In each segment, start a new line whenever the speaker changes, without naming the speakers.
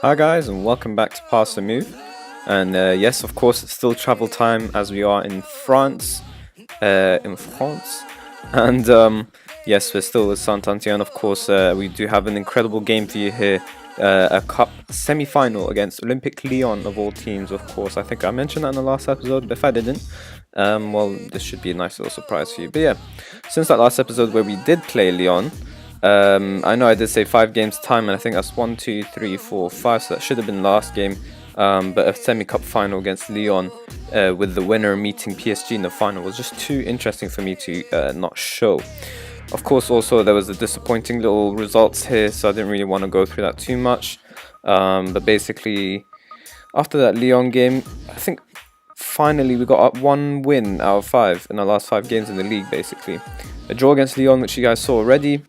Hi guys, and welcome back to Pass the Move. And yes, of course, it's still travel time as we are in France. And yes, we're still with Saint Etienne. Of course, we do have an incredible game for you here. A cup semi-final against Olympic Lyon of all teams. Of course, I think I mentioned that in the last episode, but if I didn't, well, this should be a nice little surprise for you. But yeah, since that last episode where we did play Lyon. I know I did say 5 games time, and I think that's 1, 2, 3, 4, 5, so that should have been last game. But a semi-cup final against Lyon, with the winner meeting PSG in the final, was just too interesting for me to not show. Of course, also there was a disappointing little results here, so I didn't really want to go through that too much. But basically, after that Lyon game, I think finally we got up 1 win out of 5 in the last 5 games in the league, basically. A draw against Lyon, which you guys saw already.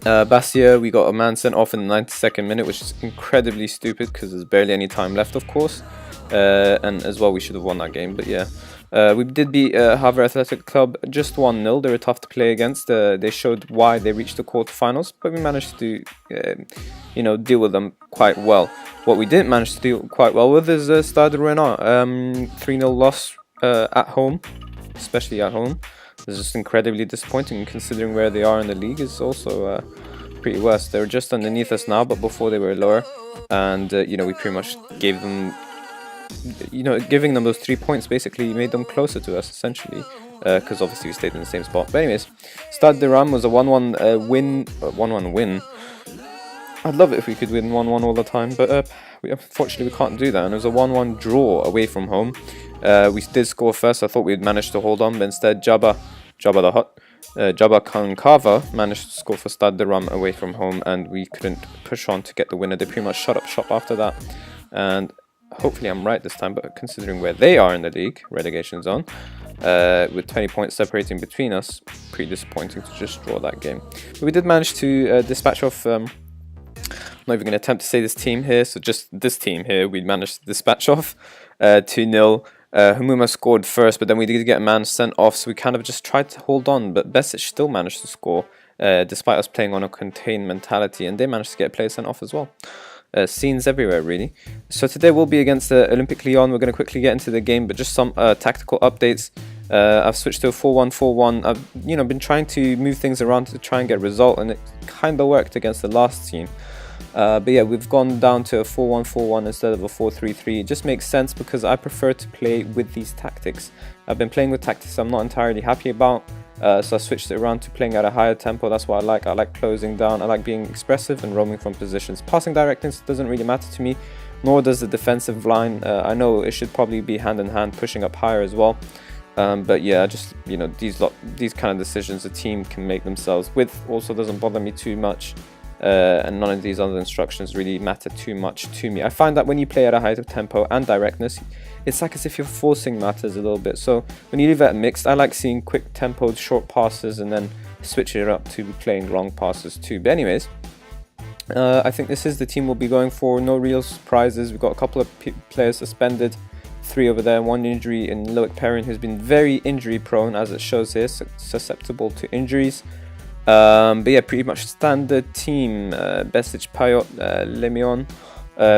Bastia, we got a man sent off in the 92nd minute, which is incredibly stupid because there's barely any time left, of course. And as well, we should have won that game, but yeah. We did beat Havre Athletic Club just 1-0. They were tough to play against. They showed why they reached the quarterfinals, but we managed to, deal with them quite well. What we didn't manage to deal quite well with is Stade Rennais. 3-0 loss at home, especially at home. It's just incredibly disappointing considering where they are in the league is also pretty worse. They're just underneath us now, but before they were lower. And, we pretty much gave them, giving them those 3 points basically made them closer to us, essentially. Because obviously we stayed in the same spot. But anyways, Stade de Reims was a 1-1 win. 1-1 win. I'd love it if we could win 1-1 all the time, but unfortunately we can't do that. And it was a 1-1 draw away from home. We did score first. I thought we'd managed to hold on, but instead Jabba Kankava managed to score for Stade de Reims away from home, and we couldn't push on to get the winner. They pretty much shut up shop after that, and hopefully I'm right this time, but considering where they are in the league, relegation zone, with 20 points separating between us, pretty disappointing to just draw that game. But we did manage to dispatch off, I'm not even going to attempt to say this team here, so just this team here, we managed to dispatch off 2-0. Humuma scored first, but then we did get a man sent off, so we kind of just tried to hold on, but Besic still managed to score, despite us playing on a contained mentality, and they managed to get a player sent off as well. Scenes everywhere, really. So today we'll be against Olympic Lyon. We're going to quickly get into the game, but just some tactical updates. I've switched to a 4-1-4-1. I've been trying to move things around to try and get a result, and it kind of worked against the last team. But yeah, we've gone down to a 4-1-4-1 instead of a 4-3-3. It just makes sense because I prefer to play with these tactics. I've been playing with tactics I'm not entirely happy about, so I switched it around to playing at a higher tempo. That's what I like. I like closing down. I like being expressive and roaming from positions. Passing directness doesn't really matter to me, nor does the defensive line. I know it should probably be hand in hand, pushing up higher as well. But yeah, just these kind of decisions a team can make themselves. Width also doesn't bother me too much. And none of these other instructions really matter too much to me. I find that when you play at a higher tempo and directness, it's like as if you're forcing matters a little bit. So when you leave it mixed, I like seeing quick tempoed short passes and then switching it up to playing long passes too. But anyways, I think this is the team we'll be going for. No real surprises. We've got a couple of players suspended, 3 over there, 1 injury in Loic Perrin, who's been very injury prone, as it shows here, susceptible to injuries. But yeah, pretty much standard team. Besic, Payot, Lemion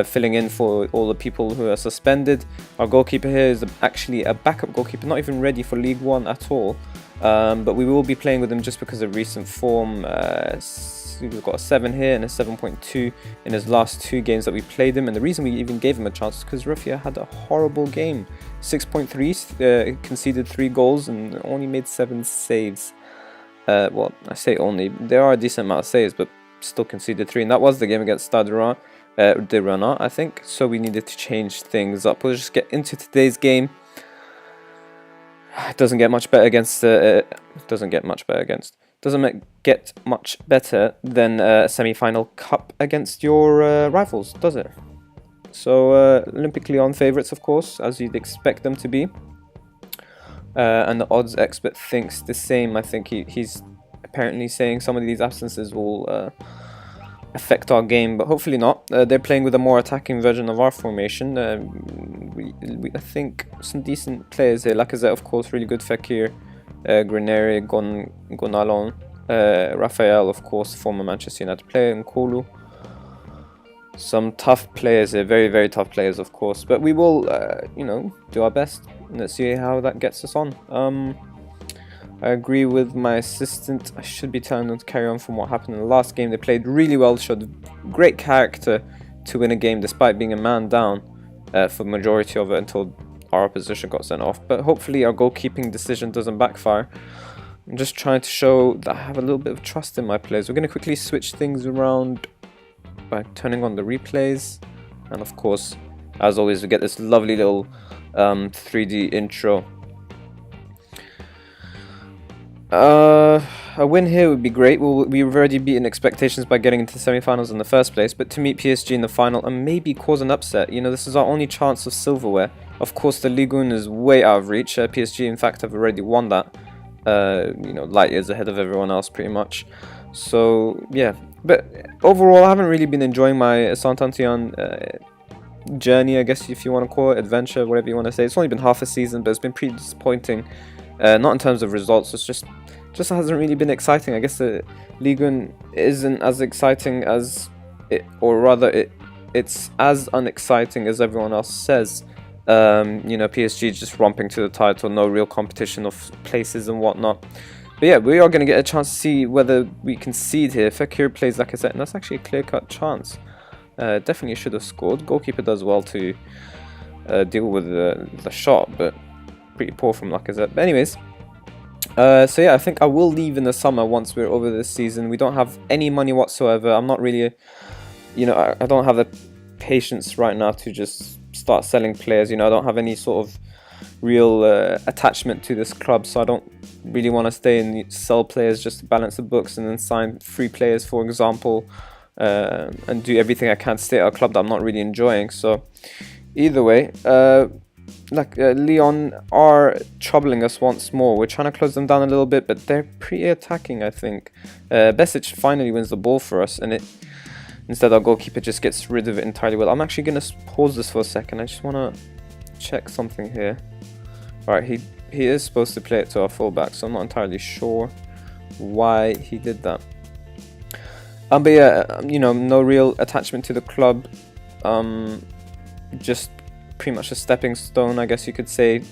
filling in for all the people who are suspended. Our goalkeeper here is actually a backup goalkeeper, not even ready for League One at all. But we will be playing with him just because of recent form. We've got a 7 here and a 7.2 in his last 2 games that we played him. And the reason we even gave him a chance is because Rufia had a horrible game. 6.3, conceded 3 goals and only made 7 saves. Well, I say only. There are a decent amount of saves, but still conceded 3. And that was the game against Stade de Reims, I think. So we needed to change things up. We'll just get into today's game. It doesn't get much better against. Doesn't get much better than a semi-final cup against your rivals, does it? So Olympic Lyon favourites, of course, as you'd expect them to be. And the odds expert thinks the same. I think he's apparently saying some of these absences will affect our game, but hopefully not. They're playing with a more attacking version of our formation. I think some decent players here. Lacazette, of course, really good. Fekir, Grenere, Gonalon, Raphael, of course, former Manchester United player, and Kolu. Some tough players here, very, very tough players, of course. But we will, you know, do our best. Let's see how that gets us on. I agree with my assistant. I should be telling them to carry on from what happened in the last game. They played really well, showed great character to win a game despite being a man down for the majority of it until our opposition got sent off. But hopefully our goalkeeping decision doesn't backfire. I'm just trying to show that I have a little bit of trust in my players. We're going to quickly switch things around by turning on the replays. And of course, as always, we get this lovely little 3D intro. A win here would be great. We've already beaten expectations by getting into the semi-finals in the first place, but to meet PSG in the final and maybe cause an upset, you know, this is our only chance of silverware. Of course, the Ligue 1 is way out of reach. PSG, in fact, have already won that. You know, light years ahead of everyone else, pretty much. So yeah, but overall, I haven't really been enjoying my Saint Etienne journey, I guess, if you want to call it, adventure, whatever you want to say. It's only been half a season, but it's been pretty disappointing. Not in terms of results, it's just hasn't really been exciting. I guess the Ligue 1 isn't as exciting as it, or rather it's as unexciting as everyone else says. You know, PSG just romping to the title, no real competition of places and whatnot. But yeah, we are going to get a chance to see whether we can seed here. Fekir plays like I said, and that's actually a clear-cut chance. Definitely should have scored. Goalkeeper does well to deal with the shot, but pretty poor from Lacazette. But anyways, so yeah, I think I will leave in the summer once we're over this season. We don't have any money whatsoever. I'm not really, you know, I don't have the patience right now to just start selling players. You know, I don't have any sort of real attachment to this club, so I don't really want to stay and sell players just to balance the books and then sign free players, for example, and do everything I can to stay at a club that I'm not really enjoying. So either way, Lyon are troubling us once more. We're trying to close them down a little bit, but they're pretty attacking, I think. Besic finally wins the ball for us, and instead our goalkeeper just gets rid of it entirely well. I'm actually going to pause this for a second. I just want to check something here. Alright, he is supposed to play it to our fullback, so I'm not entirely sure why he did that. But yeah, you know, no real attachment to the club. Just pretty much a stepping stone, I guess you could say.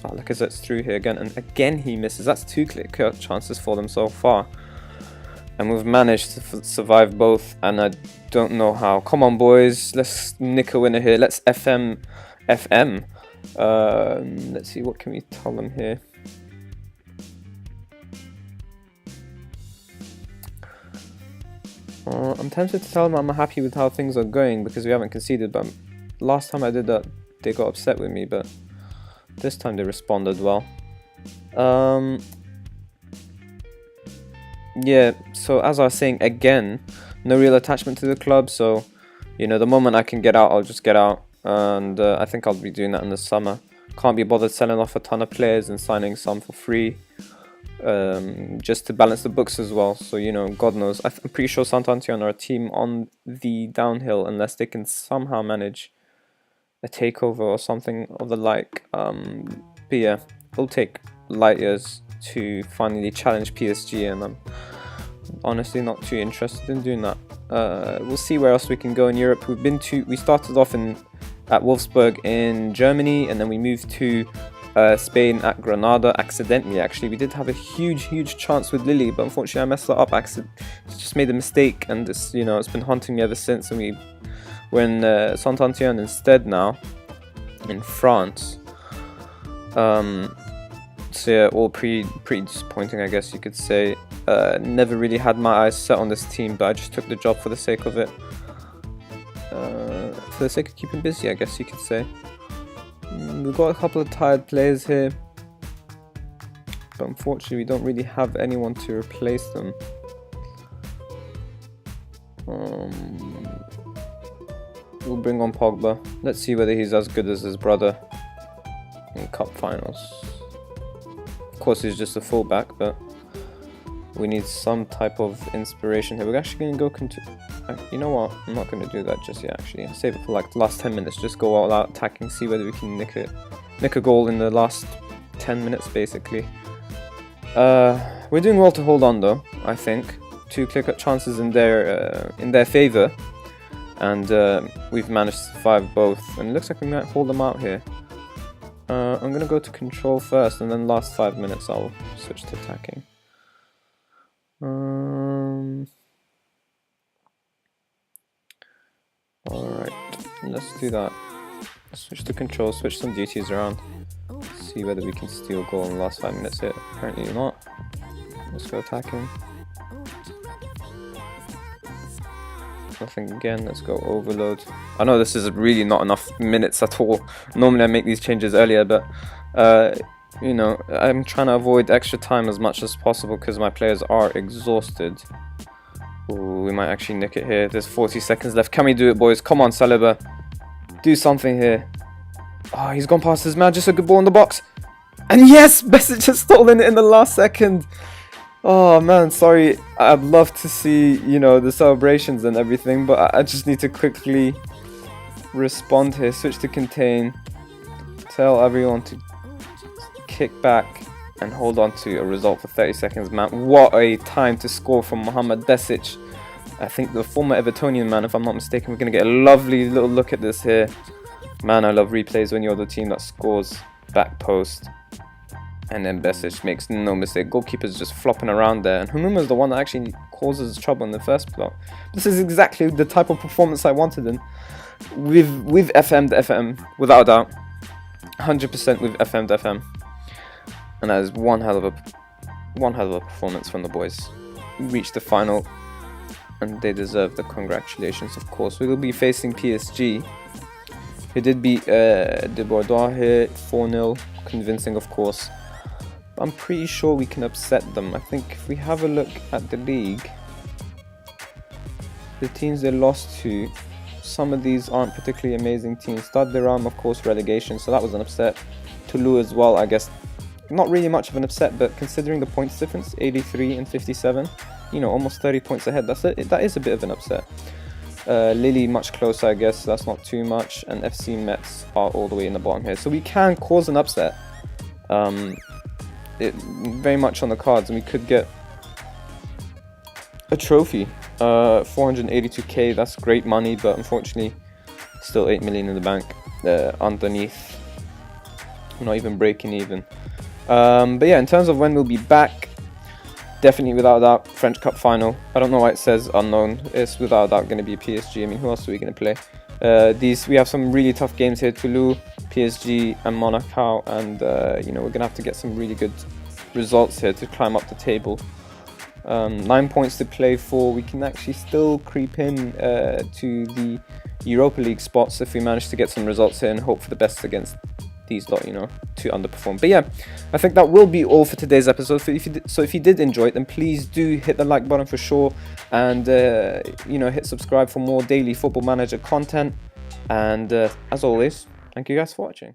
Oh, Lacazette's through here again, and again he misses. That's two clear chances for them so far. And we've managed to survive both, and I don't know how. Come on, boys, let's nick a winner here. Let's FM. Let's see, what can we tell them here? I'm tempted to tell them I'm happy with how things are going because we haven't conceded, but last time I did that, they got upset with me, but this time they responded well. Yeah, so as I was saying, again, no real attachment to the club, so, you know, the moment I can get out, I'll just get out, and I think I'll be doing that in the summer. Can't be bothered selling off a ton of players and signing some for free, just to balance the books as well. So, you know, God knows. I'm pretty sure Saint Etienne are a team on the downhill unless they can somehow manage a takeover or something of the like. But yeah, it'll take light years to finally challenge PSG, and I'm honestly not too interested in doing that. We'll see where else we can go in Europe. We started off at Wolfsburg in Germany, and then we moved to Spain at Granada accidentally. Actually, we did have a huge chance with Lille, but unfortunately I messed that up. Just made a mistake, and this, you know, it's been haunting me ever since. And we're in Saint Etienne instead now, in France. So yeah, all pretty disappointing, I guess you could say. Never really had my eyes set on this team, but I just took the job for the sake of it. For the sake of keeping busy, I guess you could say. We've got a couple of tired players here, but unfortunately we don't really have anyone to replace them. We'll bring on Pogba. Let's see whether he's as good as his brother in cup finals. Of course, he's just a fullback, but we need some type of inspiration here. We're actually going to go you know what? I'm not going to do that just yet, actually. I'll save it for like the last 10 minutes. Just go all out attacking, see whether we can nick a goal in the last 10 minutes, basically. We're doing well to hold on, though, I think. Two clear-cut chances in their favour. and we've managed to survive both, and it looks like we might hold them out here. I'm gonna go to control first, and then last 5 minutes I'll switch to attacking. Alright, let's do that. Switch to control, switch some duties around, see whether we can steal a goal in the last 5 minutes here. Apparently not. Let's go attacking. Nothing again, let's go overload. I know this is really not enough minutes at all. Normally I make these changes earlier, but you know, I'm trying to avoid extra time as much as possible because my players are exhausted. Ooh, we might actually nick it here. There's 40 seconds left. Can we do it, boys? Come on, Saliba. Do something here. Oh, he's gone past his man. Just a good ball in the box. And yes, Besic has stolen it in the last second. Oh man, sorry. I'd love to see, you know, the celebrations and everything, but I just need to quickly respond here. Switch to contain. Tell everyone to kick back and hold on to a result for 30 seconds, man. What a time to score from Mohamed Besic. I think the former Evertonian man, if I'm not mistaken. We're going to get a lovely little look at this here. Man, I love replays when you're the team that scores back post. And then Besic makes no mistake. Goalkeeper's just flopping around there. And Hunuma's the one that actually causes trouble in the first plot. This is exactly the type of performance I wanted in. We've FM'd FM, without a doubt. 100% we've FM'd FM. And that is one hell of a performance from the boys. We reached the final, and they deserve the congratulations, of course. We will be facing PSG. He did beat De Bordeaux here, 4-0, convincing, of course. But I'm pretty sure we can upset them. I think if we have a look at the league, the teams they lost to, some of these aren't particularly amazing teams. Stade de Reims, of course, relegation, so that was an upset. Toulouse as well, I guess. Not really much of an upset, but considering the points difference, 83 and 57, you know, almost 30 points ahead, that is a bit of an upset. Lille much closer, I guess, so that's not too much, and FC Metz are all the way in the bottom here, so we can cause an upset. It very much on the cards, and we could get a trophy. 482k, that's great money, but unfortunately still 8 million in the bank underneath, not even breaking even. But yeah, in terms of when we'll be back, definitely without a doubt French Cup final. I don't know why it says unknown. It's without a doubt going to be PSG. I mean, who else are we going to play? We have some really tough games here: Toulouse, PSG, and Monaco. And you know, we're going to have to get some really good results here to climb up the table. 9 points to play for. We can actually still creep in to the Europa League spots if we manage to get some results here and hope for the best against these lot, you know, to underperform. But yeah, I think that will be all for today's episode. So if you did enjoy it, then please do hit the like button for sure, and you know, hit subscribe for more daily Football Manager content. And as always, thank you guys for watching.